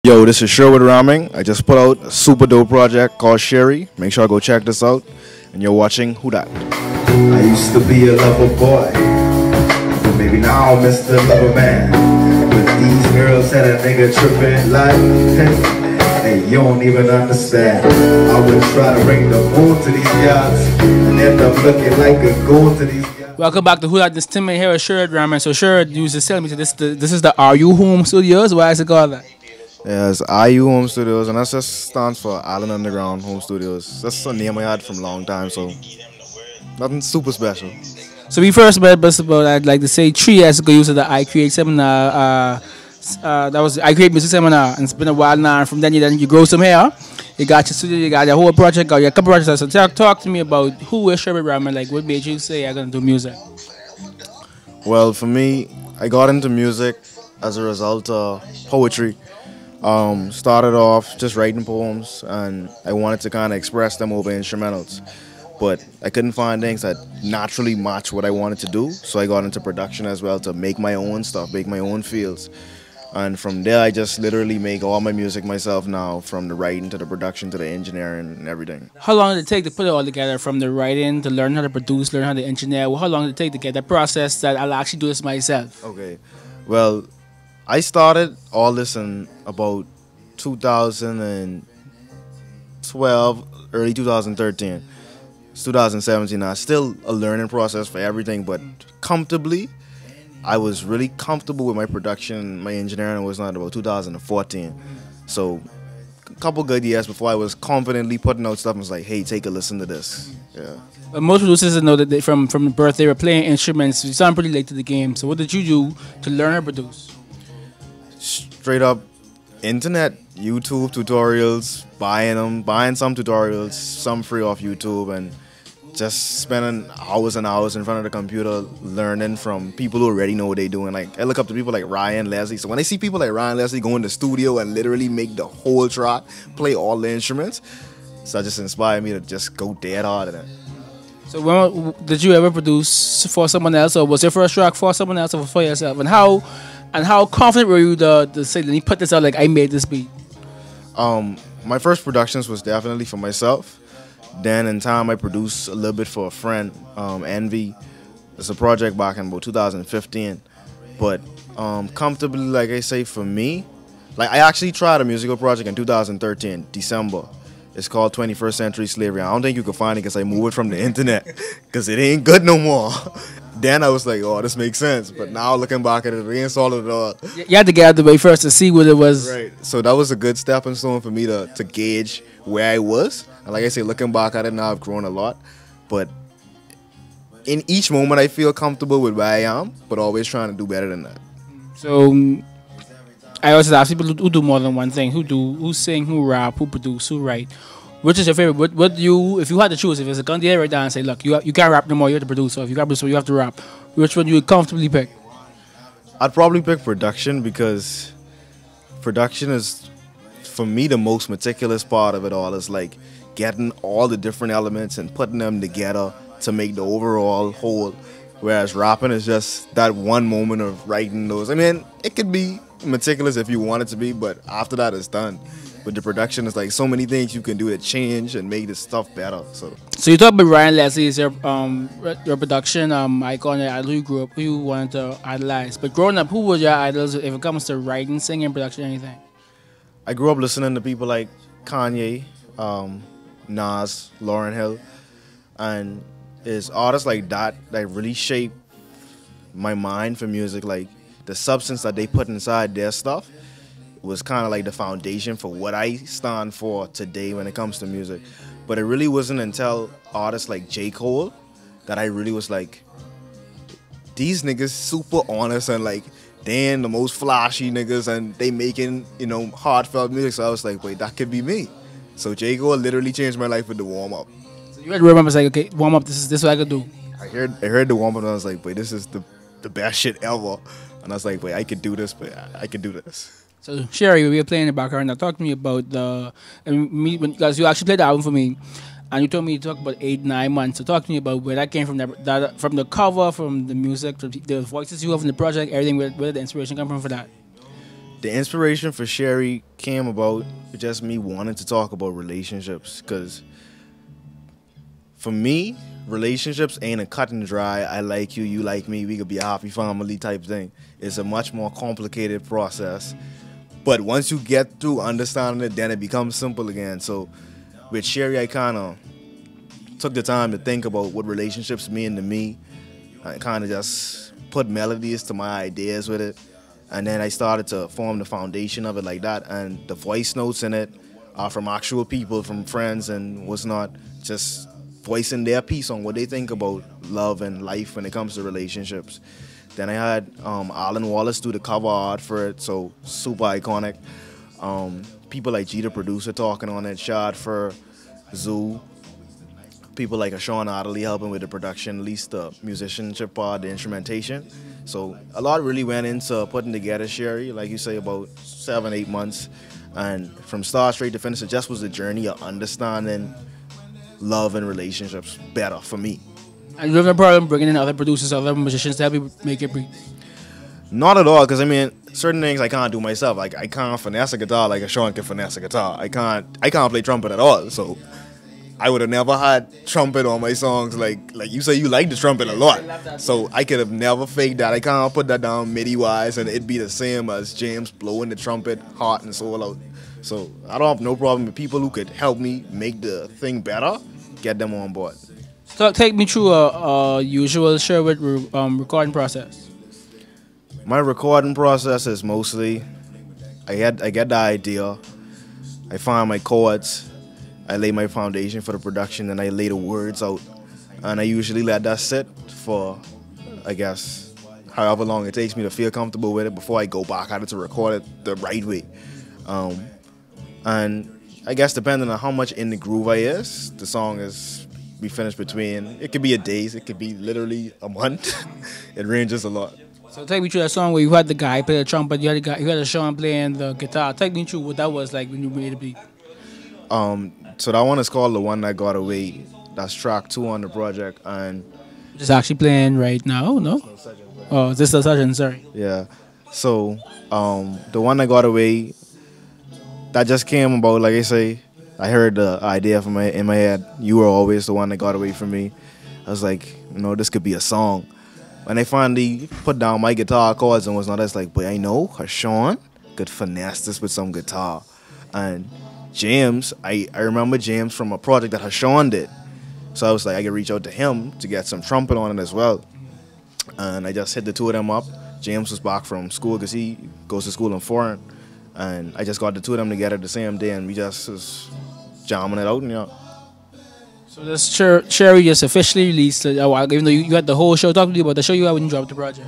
Yo, this is Sherwood Rahming. I just put out a super dope project called Sherry. Make sure I go check this out. And you're watching Who Dat? I used to be a lover boy, but maybe now I'm Mr. Lover Man. But these girls had a nigga tripping like, hey, you don't even understand. I would try to bring the moon to these guys and end up looking like a gold to these guys. Welcome back to Who Dat? This TIMMAY here with Sherwood Rahming. So Sherwood used to tell me this is the Are You Home Studios. Why is it called that? Yeah, it's IU Home Studios, and that just stands for Island Underground Home Studios. That's a name I had from a long time, so nothing super special. So we first met about, I'd like to say, 3 years ago. You was at the I Create seminar. That was the I Create music seminar, and it's been a while now. And from then you grow some hair. You got your studio, you got your whole project, got your couple projects. So talk to me about who is Sherwood Rahming. Like, what made you say I'm gonna do music? Well, for me, I got into music as a result of poetry. Started off just writing poems, and I wanted to kind of express them over instrumentals, but I couldn't find things that naturally match what I wanted to do, so I got into production as well to make my own stuff, make my own feels. And from there I just literally make all my music myself now, from the writing to the production to the engineering and everything. How long did it take to put it all together, from the writing to learn how to produce, learn how to engineer? How long did it take to get that process that I'll actually do this myself? Okay, well, I started all this in about 2012, early 2013. It's 2017 now. Still a learning process for everything, but comfortably, I was really comfortable with my production, my engineering was not about 2014. So a couple good years before I was confidently putting out stuff and was like, hey, take a listen to this. Yeah. But most producers know that from the birth they were playing instruments. You sound pretty late to the game. So what did you do to learn how to produce? Straight up internet, YouTube tutorials, buying some tutorials, some free off YouTube, and just spending hours and hours in front of the computer learning from people who already know what they're doing. Like, I look up to people like Ryan Leslie. So when I see people like Ryan Leslie go in the studio and literally make the whole track, play all the instruments, so that just inspired me to just go dead hard at it. So when did you ever produce for someone else, or was your first track for someone else or for yourself? And how confident were you to say, let me put this out, like I made this beat? My first productions was definitely for myself. Then in time I produced a little bit for a friend, Envy. It's a project back in about 2015. But comfortably, like I say, for me, like I actually tried a musical project in 2013, December. It's called 21st Century Slavery. I don't think you can find it because I moved it from the internet because it ain't good no more. Then I was like, oh, this makes sense. But now looking back at it, it ain't solid at all. You had to get out the way first to see what it was. Right. So that was a good stepping stone for me to gauge where I was. And like I say, looking back at it now, I've grown a lot. But in each moment, I feel comfortable with where I am, but always trying to do better than that. So I always ask people who do more than one thing. Who sing, who rap, who produce, who write. Which is your favorite? What you, if you had to choose, if it's a gun to right down and say, look, you can't rap no more, you have to produce. So if you got to produce, you have to rap. Which one you would comfortably pick? I'd probably pick production, because production is, for me, the most meticulous part of it all. Is like getting all the different elements and putting them together to make the overall whole. Whereas rapping is just that one moment of writing those. I mean, it could be meticulous if you want it to be, but after that it's done. But the production is like so many things you can do to change and make this stuff better. So you talk about Ryan Leslie is your production icon, your idol who you grew up, who you wanted to idolize. But growing up, who was your idols if it comes to writing, singing, production, anything? I grew up listening to people like Kanye, Nas, Lauryn Hill, and it's artists like that that really shape my mind for music. Like the substance that they put inside their stuff was kind of like the foundation for what I stand for today when it comes to music. But it really wasn't until artists like J. Cole that I really was like, these niggas super honest and like they ain't the most flashy niggas and they making, you know, heartfelt music. So I was like, wait, that could be me. So J. Cole literally changed my life with the warm up. So you had to remember, like, okay, warm up, this is what I could do. I heard the warm up and I was like, wait, this is the best shit ever. And I was like, wait, I could do this, but I could do this. So Sherry, we were playing in the background. Now talk to me about because you actually played the album for me, and you told me you talk about 8-9 months. So talk to me about where that came from. That from the cover, from the music, from the voices you have in the project, everything. Where did the inspiration come from for that? The inspiration for Sherry came about with just me wanting to talk about relationships, because for me, relationships ain't a cut and dry, I like you, you like me, we could be a happy family type thing. It's a much more complicated process. But once you get through understanding it, then it becomes simple again. So with Sherry, I kind of took the time to think about what relationships mean to me. I kind of just put melodies to my ideas with it. And then I started to form the foundation of it like that. And the voice notes in it are from actual people, from friends and what's not, just voicing their piece on what they think about love and life when it comes to relationships. Then I had Alan Wallace do the cover art for it, so super iconic. People like G the producer talking on it, Shad for Zoo. People like Sean Adderley helping with the production, at least the musicianship part, the instrumentation. So a lot really went into putting together Sherry, like you say, about 7-8 months. And from start straight to finish, it just was a journey of understanding love and relationships better for me. And you have a problem bringing in other producers, other musicians to help you make it breathe? Not at all, because I mean, certain things I can't do myself. Like I can't finesse a guitar like a Sean can finesse a guitar. I can't play trumpet at all. So I would have never had trumpet on my songs. Like you say, you like the trumpet a lot. So I could have never faked that. I can't put that down MIDI wise, and it'd be the same as James blowing the trumpet hot and soul out. So I don't have no problem with people who could help me make the thing better. Get them on board. So take me through a usual Sherwood recording process. My recording process is mostly I get the idea, I find my chords, I lay my foundation for the production, and I lay the words out. And I usually let that sit for, I guess, however long it takes me to feel comfortable with it before I go back at it to record it the right way. And I guess depending on how much in the groove I is, the song is be finished between, it could be a days, it could be literally a month. It ranges a lot. So take me through that song where you had the guy play the trumpet, you had a Sean playing the guitar. Take me through what that was like when you made the beat. So that one is called The One That Got Away. That's track 2 on the project, and Just actually playing right now, no? Oh, is this the session? Sorry. yeah. So The One That Got Away, that just came about, like I say, I heard the idea in my head. You were always the one that got away from me. I was like, this could be a song. When I finally put down my guitar chords and whatnot, I was like, but I know Sean could finesse this with some guitar. And James, I remember James from a project that Sean did. So I was like, I could reach out to him to get some trumpet on it as well. And I just hit the two of them up. James was back from school because he goes to school in foreign. And I just got the two of them together the same day, and we just was jamming it out. And So this Sherry just officially released, even though you had the whole show. Talk to me about the show you had when you dropped the project.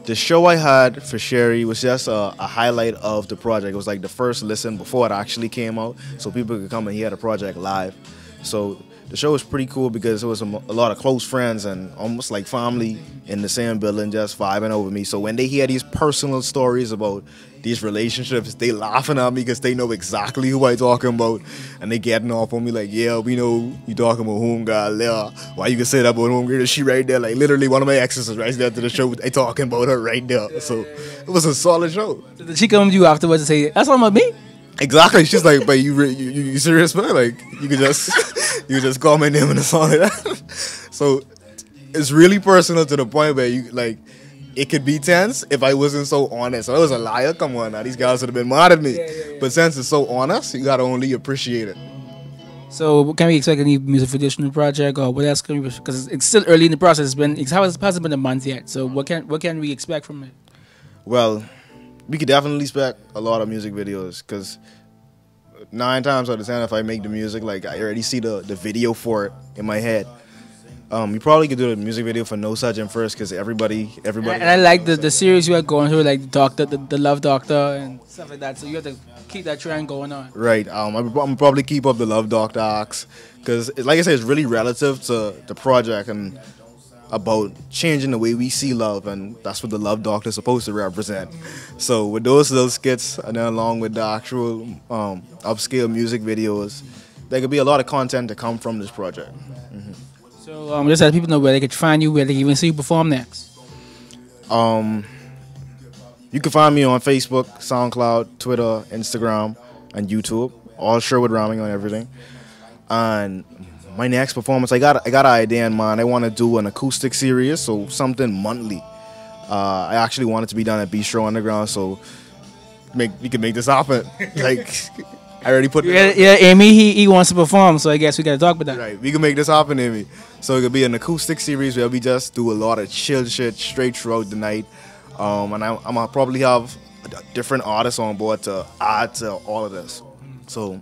The show I had for Sherry was just a highlight of the project. It was like the first listen before it actually came out, so people could come and hear the project live. So the show was pretty cool because it was a lot of close friends and almost like family in the same building just vibing over me. So when they hear these personal stories about these relationships, they laughing at me because they know exactly who I talking about, and they getting off on me like, yeah, we know you talking about homegirl there. Why you can say that about homegirl? She right there, like literally one of my exes is right there to the show. They talking about her right there. So it was a solid show. So did she come to you afterwards and say, that's all about me? Exactly. She's like, but you serious, man? Like you could just call my name in a song like that. So it's really personal to the point where you like, it could be tense if I wasn't so honest. So I was a liar. Come on now, these guys would have been mad at me. Yeah. But since it's so honest, you gotta only appreciate it. So can we expect any music videos from the project, or what else can we? Because it's still early in the process. It hasn't been a month yet. So what can we expect from it? Well, we could definitely expect a lot of music videos because 9 times out of 10, if I make the music, like I already see the video for it in my head. You probably could do the music video for No Surgeon first because everybody. And I like the series you are going through, like the Love Doctor and stuff like that. So you have to keep that trend going on. Right. I'm probably keep up the Love Doctor acts because, like I said, it's really relative to the project and about changing the way we see love, and that's what the Love Doctor is supposed to represent. So with those little skits, and then along with the actual upscale music videos, there could be a lot of content to come from this project. Mm-hmm. So just let people know where they could find you, where they can even see you perform next. You can find me on Facebook, SoundCloud, Twitter, Instagram, and YouTube. All Sherwood Rahming on everything. And my next performance, I got an idea in mind. I want to do an acoustic series, so something monthly. I actually want it to be done at Bistro Underground, so we can make this happen. Like, I already put it. Yeah, Amy, he wants to perform, so I guess we got to talk about that. Right, we can make this happen, Amy. So it could be an acoustic series where we just do a lot of chill shit straight throughout the night. And I'm gonna probably have different artists on board to add to all of this. So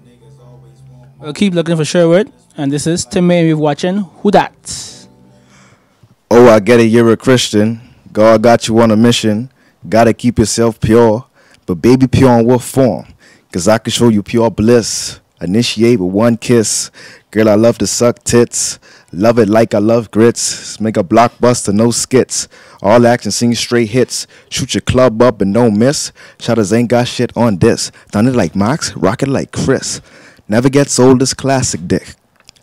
we'll keep looking for Sherwood, and this is TIMMAY. You're watching Who Dat? Oh, I get it, you're a Christian. God got you on a mission. Gotta keep yourself pure. But baby, pure in what form? Cause I can show you pure bliss. Initiate with one kiss. Girl, I love to suck tits. Love it like I love grits. Make a blockbuster, no skits. All action, sing straight hits. Shoot your club up and don't miss. Shotters ain't got shit on this. Done it like Max, rock it like Chris. Never gets old, this classic dick.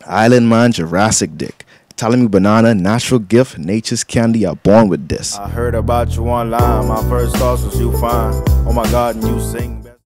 Island man, Jurassic dick. Telling me banana, natural gift, nature's candy, are born with this. I heard about you online, my first thoughts was you fine. Oh my God, and you sing better.